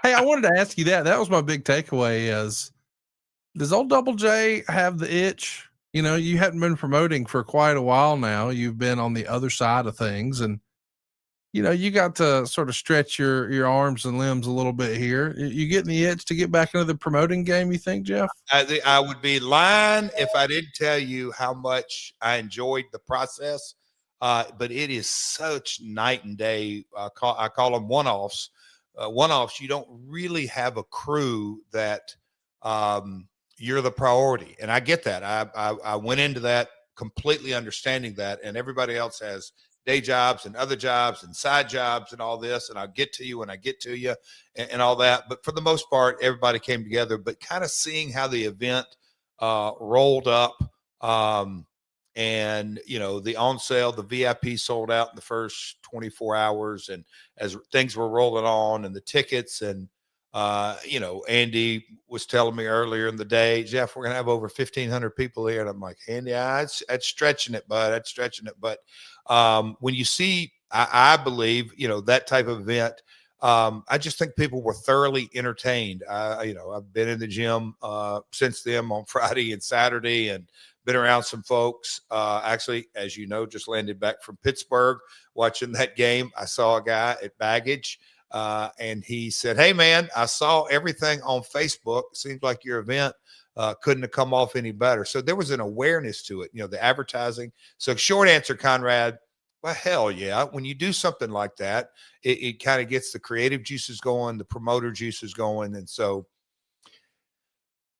Hey, I wanted to ask you that. That was my big takeaway is, does old Double J have the itch? You know, you hadn't been promoting for quite a while now. You've been on the other side of things, and you know, you got to sort of stretch your arms and limbs a little bit here. You getting the itch to get back into the promoting game, you think, Jeff? I would be lying if I didn't tell you how much I enjoyed the process. But it is such night and day. I call them one-offs. One-offs, you don't really have a crew that you're the priority. And I get that. I went into that completely understanding that. And everybody else has day jobs and other jobs and side jobs and all this. And I'll get to you when I get to you and all that. But for the most part, everybody came together. But kind of seeing how the event rolled up, and you know, the on sale, the VIP sold out in the first 24 hours, and as things were rolling on, and the tickets, and you know, Andy was telling me earlier in the day, Jeff, we're gonna have over 1,500 people here, and I'm like, Andy, that's stretching it, bud. That's stretching it. But when you see, I believe, you know, that type of event, I just think people were thoroughly entertained. You know, I've been in the gym since then on Friday and Saturday, and been around some folks. Actually, as you know, just landed back from Pittsburgh watching that game. I saw a guy at baggage, and he said, "Hey, man, I saw everything on Facebook. Seems like your event couldn't have come off any better." So there was an awareness to it, you know, the advertising. So short answer, Conrad, well, hell yeah. When you do something like that, it kind of gets the creative juices going, the promoter juices going. And so,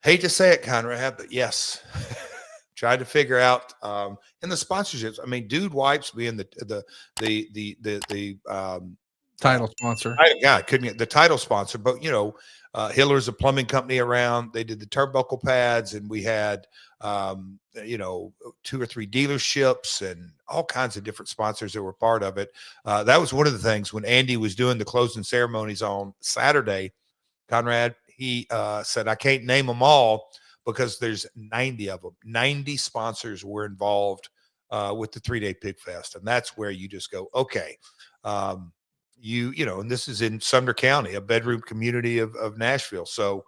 hate to say it, Conrad, but yes, tried to figure out, and the sponsorships. I mean, Dude Wipes being the Title sponsor. yeah, I couldn't get the title sponsor, but you know, Hiller's a plumbing company around. They did the turnbuckle pads, and we had, you know, 2 or 3 dealerships and all kinds of different sponsors that were part of it. That was one of the things when Andy was doing the closing ceremonies on Saturday, Conrad, he said, I can't name them all because there's 90 of them. 90 sponsors were involved with the 3-day Pig Fest. And that's where you just go, okay. You know, and this is in Sumner County, a bedroom community of Nashville. So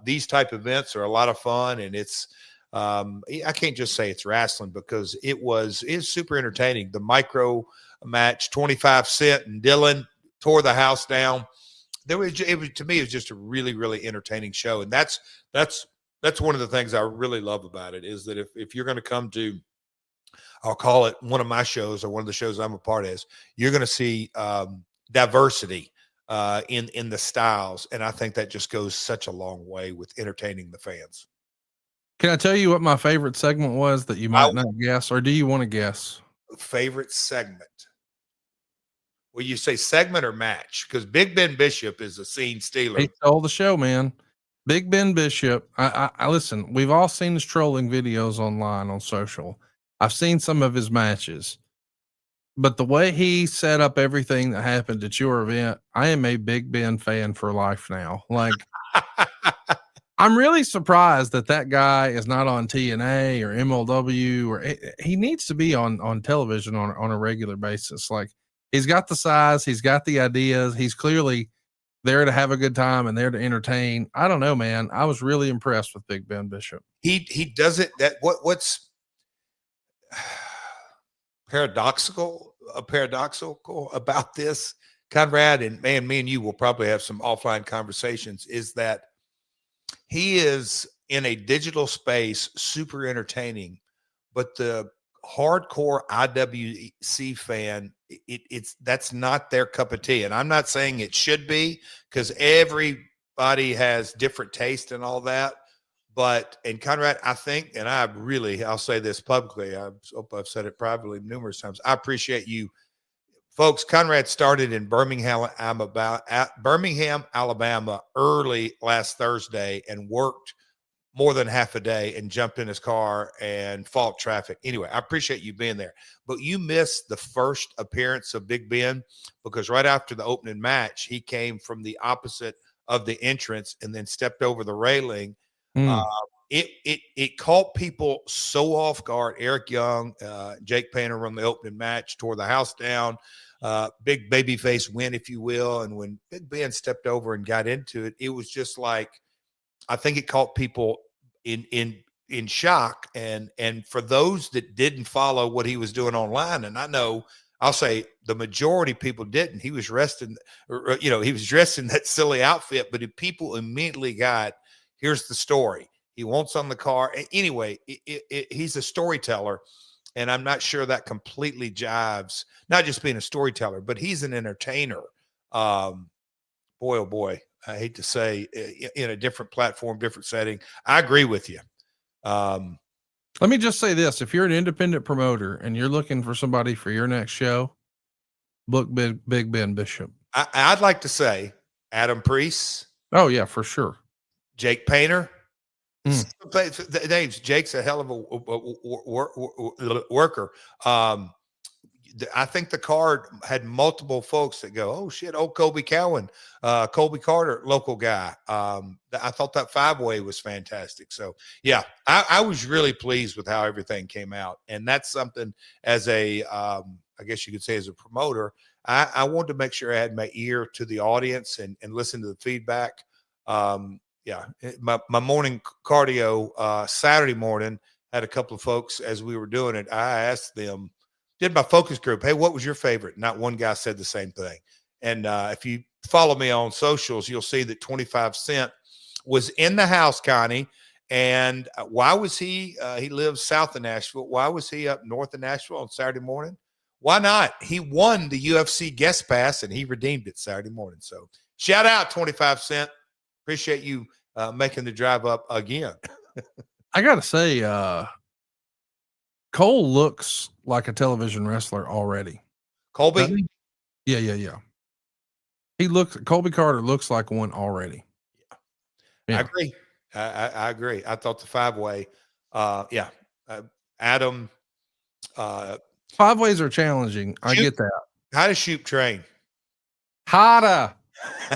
these type events are a lot of fun, and it's I can't just say it's wrestling because it's super entertaining. The micro match, 25 Cent and Dylan tore the house down. To me, it was just a really, really entertaining show, and that's one of the things I really love about it is that if you're going to come to, I'll call it one of my shows or one of the shows I'm a part of, you're going to see diversity in the styles, and I think that just goes such a long way with entertaining the fans. Can I tell you what my favorite segment was that you might not guess, or do you want to guess? Favorite segment? Will you say segment or match? Because Big Ben Bishop is a scene stealer. He stole the show, man. Big Ben Bishop. I listen. We've all seen his trolling videos online on social. I've seen some of his matches. But the way he set up everything that happened at your event, I am a Big Ben fan for life now. Like, I'm really surprised that guy is not on TNA or MLW, or he needs to be on television on a regular basis. Like, he's got the size, he's got the ideas, he's clearly there to have a good time and there to entertain. I don't know, man. I was really impressed with Big Ben Bishop. He does it. What's paradoxical about this, Conrad, and man, me and you will probably have some offline conversations, is that he is in a digital space, super entertaining, but the hardcore IWC fan, that's not their cup of tea. And I'm not saying it should be, because everybody has different taste and all that. But, and Conrad, I think, and I'll say this publicly, I hope I've said it privately numerous times, I appreciate you folks. Conrad started in Birmingham, Alabama early last Thursday and worked more than half a day and jumped in his car and fought traffic. Anyway, I appreciate you being there. But you missed the first appearance of Big Ben, because right after the opening match, he came from the opposite of the entrance and then stepped over the railing. It caught people so off guard. Eric Young, Jake Painter on the opening match tore the house down. big babyface win, if you will. And when Big Ben stepped over and got into it, it was just like, I think it caught people in shock. And for those that didn't follow what he was doing online, and I know I'll say the majority of people didn't. He was dressed in, he was dressed in that silly outfit, but if people immediately got, here's the story. He wants on the car. Anyway, he's a storyteller. And I'm not sure that completely jives, not just being a storyteller, but he's an entertainer. Boy, oh boy, I hate to say, in a different platform, different setting. I agree with you. Let me just say this. If you're an independent promoter and you're looking for somebody for your next show, book Big Ben Bishop. I'd like to say Adam Priest. Oh yeah, for sure. Jake Painter. The names. Jake's a hell of a worker. I think the card had multiple folks that go, oh shit, old Colby Cowan, Colby Carter, local guy. I thought that 5-way was fantastic. So yeah, I was really pleased with how everything came out. And that's something as a, I guess you could say as a promoter, I wanted to make sure I had my ear to the audience and listen to the feedback. Yeah, my morning cardio Saturday morning had a couple of folks as we were doing it. I asked them, did my focus group, hey, what was your favorite? Not one guy said the same thing. And if you follow me on socials, you'll see that 25 Cent was in the house, Connie. And why was he lives south of Nashville. Why was he up north of Nashville on Saturday morning? Why not? He won the UFC guest pass and he redeemed it Saturday morning. So shout out 25 Cent. Appreciate you making the drive up again. I got to say, Cole looks like a television wrestler already. Colby? Yeah. Colby Carter looks like one already. Yeah. I agree. I agree. I thought the 5-way, Adam. 5-ways are challenging. I get that. How to shoot train. Harder.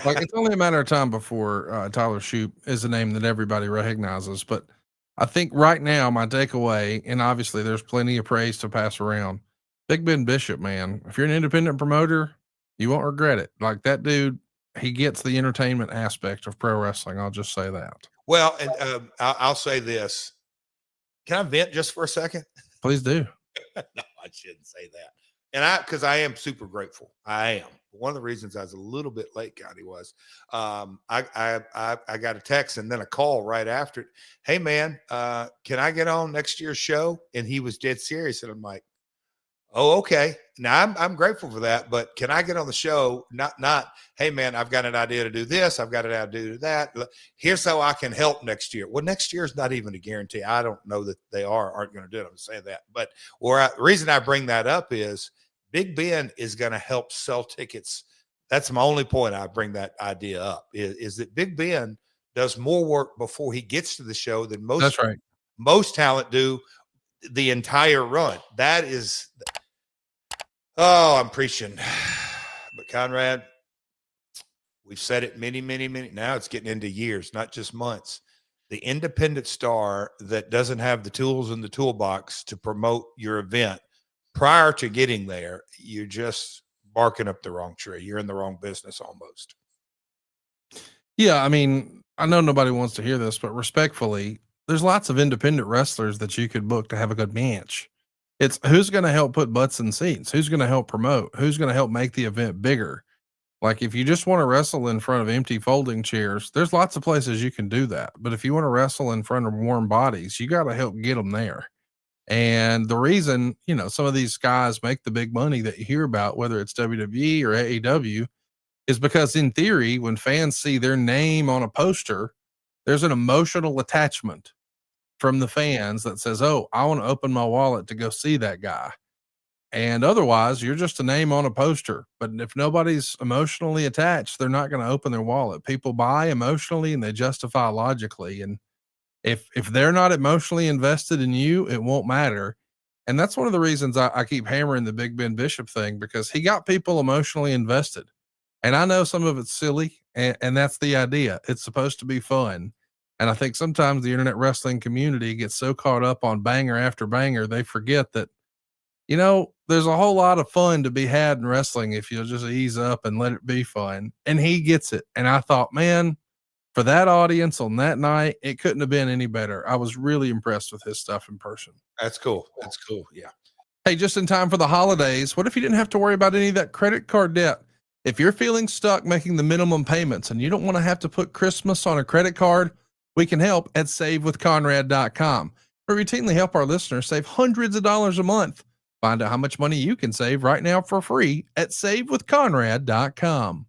Like it's only a matter of time before Tyler Shoop is a name that everybody recognizes. But I think right now my takeaway, and obviously there's plenty of praise to pass around. Big Ben Bishop, man, if you're an independent promoter, you won't regret it. Like that dude, he gets the entertainment aspect of pro wrestling. I'll just say that. Well, and I'll say this. Can I vent just for a second? Please do. No, I shouldn't say that. And because I am super grateful. I am. One of the reasons I was a little bit late, Connie, was I got a text and then a call right after it. Hey man, can I get on next year's show? And he was dead serious. And I'm like, oh, okay. Now I'm grateful for that, but can I get on the show? Not, hey man, I've got an idea to do this. I've got an idea to do that. Here's how I can help next year. Well, next year is not even a guarantee. I don't know that they aren't going to do it. I'm saying that, but the reason I bring that up is Big Ben is going to help sell tickets. That's my only point. I bring that idea up is that Big Ben does more work before he gets to the show than most talent do the entire run. That is, oh, I'm preaching. But Conrad, we've said it many, now it's getting into years, not just months. The independent star that doesn't have the tools in the toolbox to promote your event prior to getting there, you're just barking up the wrong tree. You're in the wrong business almost. Yeah. I mean, I know nobody wants to hear this, but respectfully, there's lots of independent wrestlers that you could book to have a good match. It's who's going to help put butts in seats, who's going to help promote, who's going to help make the event bigger. Like if you just want to wrestle in front of empty folding chairs, there's lots of places you can do that. But if you want to wrestle in front of warm bodies, you got to help get them there. And the reason, some of these guys make the big money that you hear about, whether it's WWE or AEW, is because in theory, when fans see their name on a poster, there's an emotional attachment from the fans that says, oh, I want to open my wallet to go see that guy. And otherwise you're just a name on a poster. But if nobody's emotionally attached, they're not going to open their wallet. People buy emotionally and they justify logically. And if they're not emotionally invested in you, it won't matter. And that's one of the reasons I keep hammering the Big Ben Bishop thing, because he got people emotionally invested. And I know some of it's silly, and that's the idea. It's supposed to be fun. And I think sometimes the internet wrestling community gets so caught up on banger after banger, they forget that You know, there's a whole lot of fun to be had in wrestling if you'll just ease up and let it be fun. And he gets it. And I thought, man, for that audience on that night, it couldn't have been any better. I was really impressed with his stuff in person. That's cool. That's cool. Yeah. Hey, just in time for the holidays, what if you didn't have to worry about any of that credit card debt? If you're feeling stuck making the minimum payments and you don't want to have to put Christmas on a credit card, we can help at savewithconrad.com. We routinely help our listeners save hundreds of dollars a month. Find out how much money you can save right now for free at savewithconrad.com.